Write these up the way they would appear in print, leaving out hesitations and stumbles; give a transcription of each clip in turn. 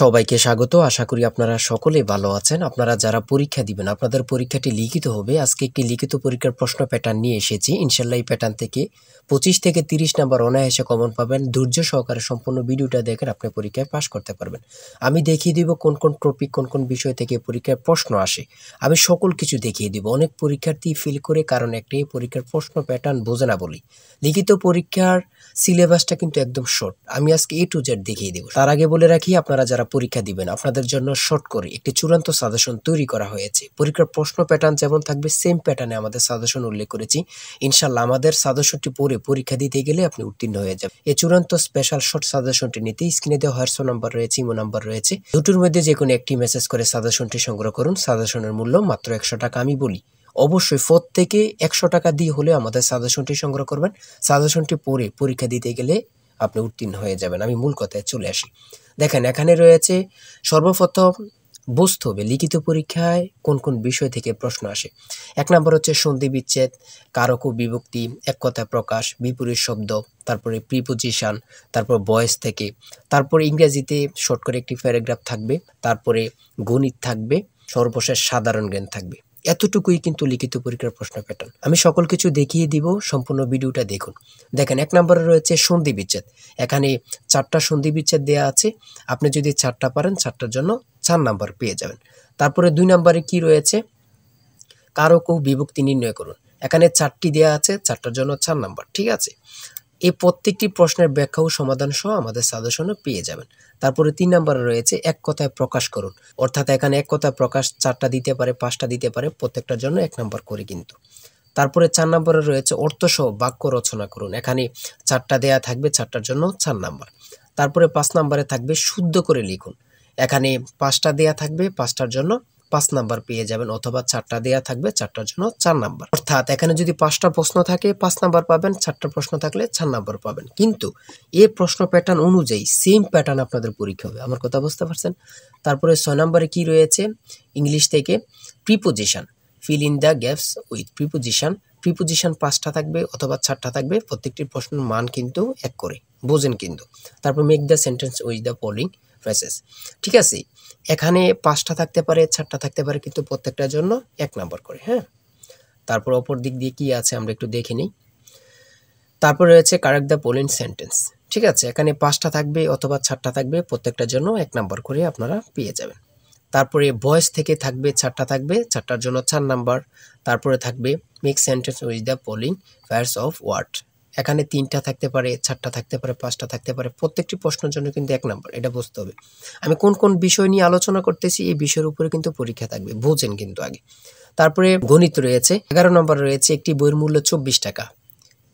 সবাইকে স্বাগত। আশা করি আপনারা সকলেই ভালো আছেন। আপনারা যারা পরীক্ষা দিবেন, আপনাদের পরীক্ষাটি লিখিত হবে। আজকে একটি লিখিত পরীক্ষার প্রশ্ন প্যাটার্ন নিয়ে এসেছি। ইনশাআল্লাহ এই প্যাটার্ন থেকে 25 থেকে 30 নাম্বার অনায়াসে কমন পাবেন। ধৈর্য সহকারে সম্পূর্ণ ভিডিওটা দেখেন, আপনি পরীক্ষায় পাস করতে পারবেন। আমি দেখিয়ে দিব কোন কোন টপিক, কোন কোন বিষয় থেকে পরীক্ষায় প্রশ্ন আসে। আমি সকল কিছু দেখিয়ে দিব। অনেক পরীক্ষার্থী ফেল করে কারণ একটাই, পরীক্ষার প্রশ্ন প্যাটার্ন বোঝে না বলি। লিখিত পরীক্ষার সিলেবাসটা কিন্তু একদম শর্ট। আমি আজকে A to Z দেখিয়ে দেব। তার আগে বলে রাখি, আপনারা যারা পরীক্ষা দিবেন আপনাদের জন্য শর্ট করে একটি চূড়ান্ত সাজেশন তৈরি করা হয়েছে। পরীক্ষার প্রশ্ন প্যাটার্ন যেমন থাকবে সেম প্যাটার্নে আমাদের সাজেশন উল্লেখ করেছি। ইনশাআল্লাহ আমাদের সাজেশনটি পড়ে পরীক্ষা দিতে গেলে আপনি উত্তীর্ণ হয়ে যাবেন। এই চূড়ান্ত স্পেশাল শর্ট সাজেশনটি নিতে স্ক্রিনে দেওয়া হোয়াটসঅ্যাপ নাম্বার রয়েছে, ইমো নাম্বার রয়েছে। দুটোর মধ্যে যে কোনো একটি মেসেজ করে সাজেশনটি সংগ্রহ করুন। সাজেশনের মূল্য মাত্র 100 টাকা। আমি বলি অবশ্যই প্রত্যেকে 100 টাকা দিয়ে হলে আমাদের সাজেশনটি সংগ্রহ করবেন। সাজেশনটি পড়ে পরীক্ষা দিতে গেলে আপনি উত্তীর্ণ হয়ে যাবেন। আমি মূল কথায় চলে আসি। দেখেন, এখানে রয়েছে সর্বপ্রথম বুঝতে হবে লিখিত পরীক্ষায় কোন কোন বিষয় থেকে প্রশ্ন আসে। 1 নম্বর হচ্ছে সন্ধি বিচ্ছেদ, কারক ও বিভক্তি, এক কথায় প্রকাশ, বিপরীত শব্দ, তারপরে প্রিপোজিশন, তারপর ভয়েস থেকে, তারপরে ইংরেজিতে শর্ট করে একটি প্যারাগ্রাফ থাকবে, তারপরে গণিত থাকবে, সর্বশেষ সাধারণ জ্ঞান থাকবে। এতটুকুই কিন্তু লিখিত পরীক্ষার প্রশ্ন প্যাটার্ন। আমি সকল কিছু দেখিয়ে দিব, সম্পূর্ণ ভিডিওটা দেখুন। দেখেন, 1 নম্বরে রয়েছে সন্ধি বিচ্ছেদ। এখানে 4টা সন্ধি বিচ্ছেদ দেওয়া আছে। আপনি যদি 4টা পারেন 4টার জন্য 4 নাম্বার পেয়ে যাবেন। তারপরে 2 নম্বরে কি রয়েছে, কারক ও বিভক্তি নির্ণয় করুন। এখানে 4টি দেওয়া আছে, 4টার জন্য 4 নাম্বার। ঠিক আছে, এই প্রত্যেকটি প্রশ্নের ব্যাখ্যা ও সমাধান সহ আমাদের সাজেশনে পেয়ে যাবেন। তারপরে 3 নম্বরে রয়েছে এক কথায় প্রকাশ করুন। অর্থাৎ এখানে এক কথায় প্রকাশ 4টা দিতে পারে, 5টা দিতে পারে, প্রত্যেকটার জন্য 1 নাম্বার করে কিন্তু। তারপরে 4 নম্বরে রয়েছে অর্থসহ বাক্য রচনা করুন। এখানে 4টা দেয়া থাকবে, 4টার জন্য 4 নাম্বার। তারপরে 5 নম্বরে থাকবে শুদ্ধ করে লিখুন। এখানে 5টা দেয়া থাকবে, 5টার জন্য 5 নাম্বার পেয়ে যাবেন, অথবা 4টা দেয়া থাকবে, 4টার জন্য 4 নাম্বার। অর্থাৎ এখানে যদি 5টা প্রশ্ন থাকে 5 নাম্বার পাবেন, 4টা প্রশ্ন থাকলে 4 নাম্বার পাবেন। কিন্তু এই প্রশ্ন প্যাটার্ন অনুযায়ী সেম প্যাটার্ন আপনাদের পরীক্ষা হবে। আমার কথা বুঝতে পারছেন? তারপরে 6 নম্বরে কি রয়েছে, ইংলিশ থেকে preposition, fill in the gaps with preposition. Preposition 5টা থাকবে অথবা 4টা থাকবে, প্রত্যেকটি প্রশ্নের মান কিন্তু 1 করে, বোঝেন কিন্তু। তারপর make the sentence with the following phrases. ঠিক আছে, এখানে 5টা থাকতে পারে, 4টা থাকতে পারে, কিন্তু প্রত্যেকটার জন্য 1 নাম্বার করে। হ্যাঁ, তারপর অপর দিক দিয়ে কি আছে আমরা একটু দেখে নিই। তারপর রয়েছে কারেক্ট দ্য ফলোইং সেন্টেন্স। ঠিক আছে, এখানে 5টা থাকবে অথবা 4টা থাকবে, প্রত্যেকটার জন্য 1 নাম্বার করে আপনারা পেয়ে যাবেন। তারপরে ভয়েস থেকে থাকবে 4টা থাকবে, 4টার জন্য 4 নাম্বার। তারপরে থাকবে make sentence with the following pairs of word. এখানে 3টা থাকতে পারে, 4টা থাকতে পারে, 5টা থাকতে পারে, প্রত্যেকটি প্রশ্নের জন্য কিন্তু 1 নাম্বার। এটা বুঝতে হবে। আমি কোন কোন বিষয় নিয়ে আলোচনা করতেছি, এই বিষয়ের উপরে কিন্তু পরীক্ষা থাকবে, বোঝেন কিন্তু আগে। তারপরে গণিত রয়েছে। 11 নম্বর রয়েছে একটি বইয়ের মূল্য 24 টাকা।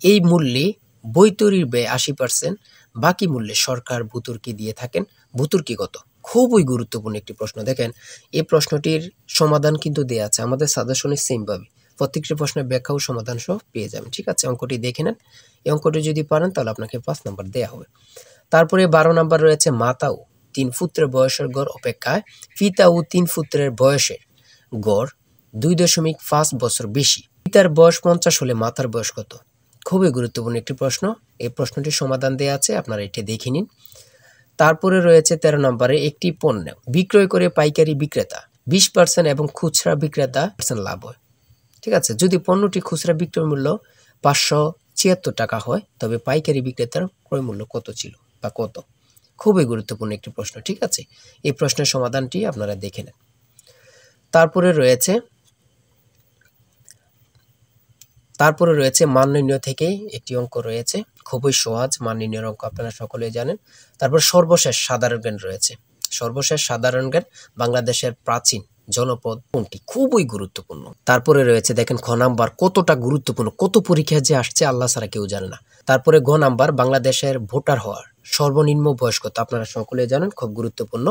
এই মূল্যে বই তৈরির ব্যয় 80%, বাকি মূল্যে সরকার ভর্তুকি দিয়ে থাকেন। ভর্তুকি কত? খুবই গুরুত্বপূর্ণ একটি প্রশ্ন। দেখেন, এই প্রশ্নটির সমাধান কিন্তু দেওয়া আছে আমাদের সাজেশনে সেম ভাবে। প্রত্যেকটি প্রশ্নের ব্যাখ্যা ও সমাধান সহ পেয়ে যাবেন। ঠিক আছে, অঙ্কটি দেখে নেন। এই অঙ্কটি যদি পারেন তাহলে আপনাকে 5 নাম্বার দেওয়া হবে। তারপরে 12 নাম্বার রয়েছে মাতা ও 3 পুত্রের বয়সের গড় অপেক্ষায় পিতা ও 3 পুত্রের বয়সের গড় 2.5 বছর বেশি। পিতার বয়স 50 হলে মাতার বয়স কত? খুবই গুরুত্বপূর্ণ একটি প্রশ্ন। এই প্রশ্নটির সমাধান দেওয়া আছে, আপনারা এটি দেখে নিন। তারপরে রয়েছে 13 নম্বরে একটি পণ্য বিক্রয় করে পাইকারি বিক্রেতা 20% এবং খুচরা বিক্রেতা লাভ হয়। ঠিক আছে, যদি পণ্যটি খুচরা বিক্রয় মূল্য 576 টাকা হয়, তবে পাইকারি বিক্রেতার ক্রয় মূল্য কত ছিল বা কত? খুবই গুরুত্বপূর্ণ একটি প্রশ্ন। ঠিক আছে, এই প্রশ্নের সমাধানটি আপনারা দেখে নেন। তারপরে রয়েছে মান নির্ণয় থেকে একটি অঙ্ক রয়েছে, খুবই সহজ মান নির্ণয়ের অঙ্ক, আপনারা সকলেই জানেন। তারপর সর্বশেষ সাধারণ জ্ঞান রয়েছে। সর্বশেষ সাধারণ জ্ঞান, বাংলাদেশের প্রাচীন জনপদ কোনটি? খুবই গুরুত্বপূর্ণ। তারপরে রয়েছে দেখেন খ নাম্বার, কতটা গুরুত্বপূর্ণ, কত পরীক্ষা যে আসছে আল্লাহ ছাড়া কেউ জানে না। তারপরে গ নাম্বার, বাংলাদেশের ভোটার হওয়ার সর্বনিম্ন বয়স কত? আপনারা সকলেই জানেন, খুব গুরুত্বপূর্ণ।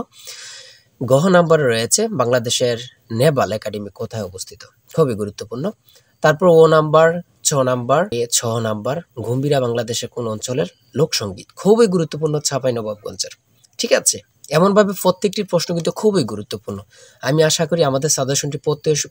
গ নাম্বারে রয়েছে বাংলাদেশের নেভাল একাডেমি কোথায় অবস্থিত? খুবই গুরুত্বপূর্ণ। তারপর ও নাম্বার, 6 নাম্বার গম্ভীরা বাংলাদেশের কোন অঞ্চলের লোকসঙ্গীত? খুবই গুরুত্বপূর্ণ, চাঁপাইনবাবগঞ্জের। ঠিক আছে, এমনভাবে প্রত্যেকটি প্রশ্ন কিন্তু খুবই গুরুত্বপূর্ণ। আমি আশা করি আমাদের সাজেশনটি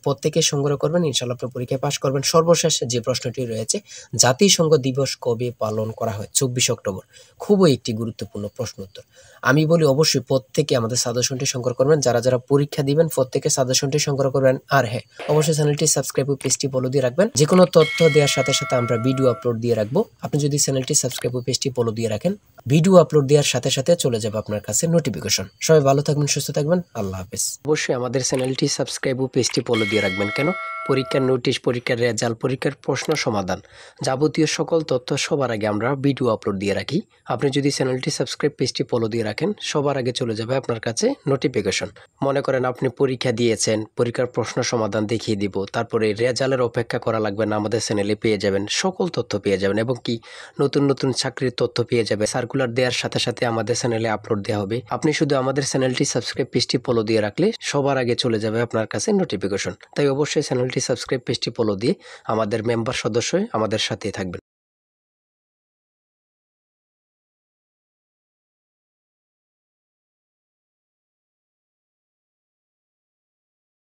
প্রত্যেকে সংগ্রহ করবেন, ইনশাআল্লাহ আপনি পরীক্ষায় পাস করবেন। সর্বশেষ যে প্রশ্নটি রয়েছে, জাতিসংঘ দিবস কবে পালন করা হয়? 24 অক্টোবর। খুবই একটি গুরুত্বপূর্ণ প্রশ্ন উত্তর। আমি বলি অবশ্যই প্রত্যেকে আমাদের সাজেশনটি সংগ্রহ করবেন। যারা পরীক্ষা দিবেন প্রত্যেকে সাজেশনটি সংগ্রহ করবেন। আর হ্যাঁ, অবশ্যই চ্যানেলটি সাবস্ক্রাইব ও পেজটি ফলো দিয়ে রাখবেন। যে কোনো তথ্য দেওয়ার সাথে সাথে আমরা ভিডিও আপলোড দিয়ে রাখবো। আপনি যদি চ্যানেলটি সাবস্ক্রাইব ও পেজটি ফলো দিয়ে রাখেন, ভিডিও আপলোড দেওয়ার সাথে সাথে চলে যাবে আপনার কাছে নোটিফিকেশন। সবাই ভালো থাকবেন, সুস্থ থাকবেন, আল্লাহ হাফেজ। অবশ্যই আমাদের চ্যানেলটি সাবস্ক্রাইব ও পেজটি ফলো দিয়ে রাখবেন। কেন? পরীক্ষার নোটিশ, পরীক্ষার রেজাল্ট, পরীক্ষার প্রশ্ন সমাধান, যাবতীয় সকল তথ্য সবার আগে আমরা ভিডিও আপলোড দিয়ে রাখি। আপনি যদি চ্যানেলটি সাবস্ক্রাইব, পেজটি ফলো দিয়ে রাখেন, সবার আগে চলে যাবে আপনার কাছে নোটিফিকেশন। মনে করেন আপনি পরীক্ষা দিয়েছেন, পরীক্ষার প্রশ্ন সমাধান দেখিয়ে দিব, তারপরে রেজাল্টের অপেক্ষা করা লাগবে না, আমাদের চ্যানেলে পেয়ে যাবেন, সকল তথ্য পেয়ে যাবেন এবং কি নতুন নতুন চাকরির তথ্য পেয়ে যাবে। সার্কুলার দেওয়ার সাথে সাথে আমাদের চ্যানেলে আপলোড দেওয়া হবে। আপনি শুধু আমাদের চ্যানেলটি সাবস্ক্রাইব, পেজটি ফলো দিয়ে রাখলে সবার আগে চলে যাবে আপনার কাছে নোটিফিকেশন। তাই অবশ্যই চ্যানেলটি সাবস্ক্রাইব, পেজটি ফলো দিয়ে আমাদের মেম্বার সদস্য হয়ে আমাদের সাথেই থাকবেন।